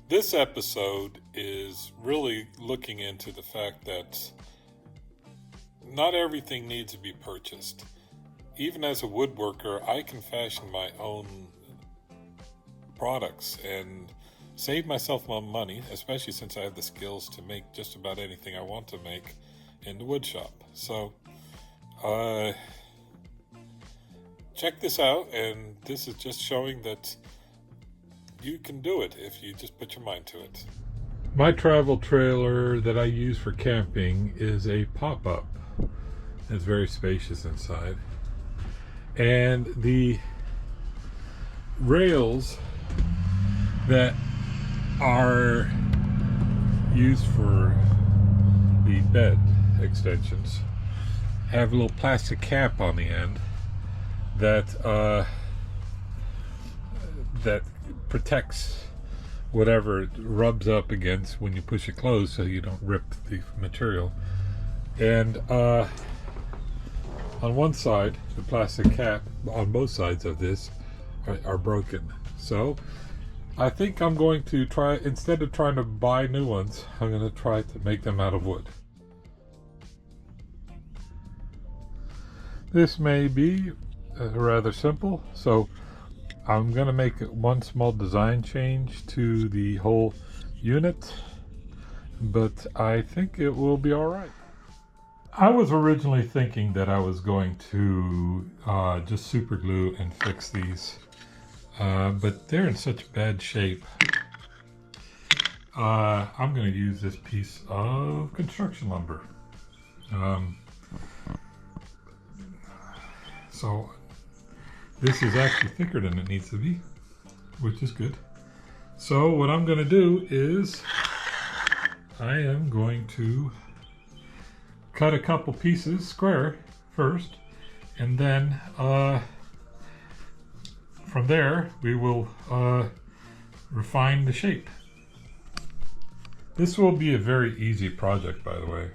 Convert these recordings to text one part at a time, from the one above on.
This episode is really looking into the fact that not everything needs to be purchased. Even as a woodworker, I can fashion my own products and save myself my money, especially since I have the skills to make just about anything I want to make in the wood shop. So, check this out, and this is just showing that you can do it if you just put your mind to it. My travel trailer that I use for camping is a pop-up. It's very spacious inside. And the rails that are used for the bed extensions have a little plastic cap on the end that protects whatever it rubs up against when you push it closed, so you don't rip the material. And on one side, the plastic cap on both sides of this are broken. So I think I'm going to try, instead of trying to buy new ones, I'm going to try to make them out of wood. This may be rather simple, so I'm going to make one small design change to the whole unit, but I think it will be alright. I was originally thinking that I was going to just super glue and fix these, but they're in such bad shape. I'm going to use this piece of construction lumber. So this is actually thicker than it needs to be, which is good. So what I'm going to do is I am going to cut a couple pieces square first, and then from there we will refine the shape. This will be a very easy project, by the way.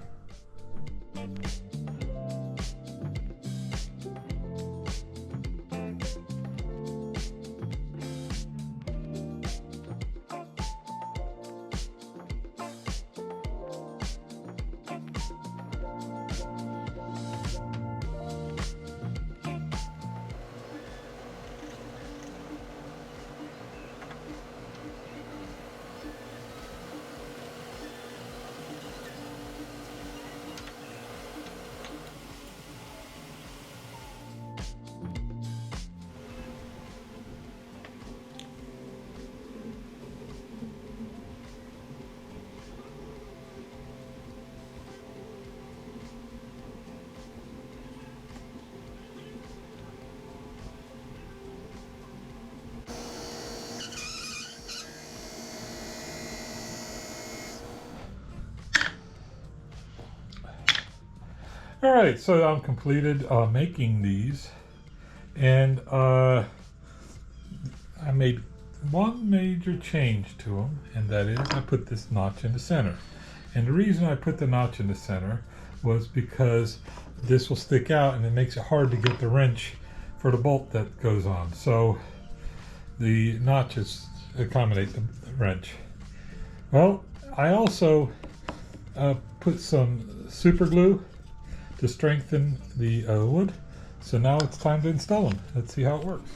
Alright, so I'm completed making these, and I made one major change to them, and that is I put this notch in the center. And the reason I put the notch in the center was because this will stick out and it makes it hard to get the wrench for the bolt that goes on. So the notches accommodate the wrench. Well, I also put some super glue to strengthen the wood. So now it's time to install them. Let's see how it works.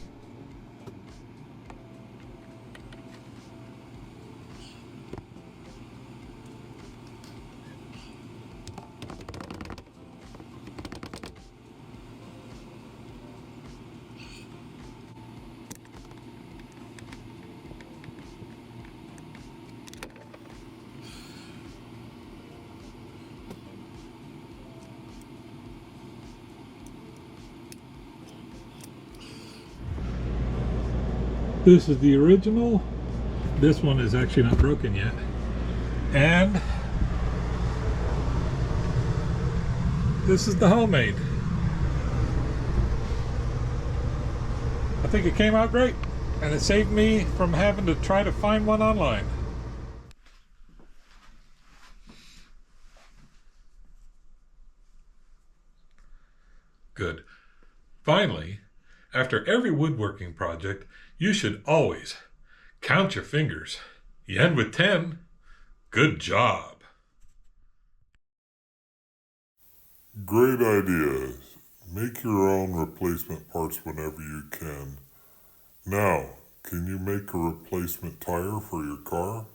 This is the original. This one is actually not broken yet. And this is the homemade. I think it came out great, and it saved me from having to try to find one online. Good. Finally, after every woodworking project, you should always count your fingers. You end with 10. Good job. Great idea. Make your own replacement parts whenever you can. Now, can you make a replacement tire for your car?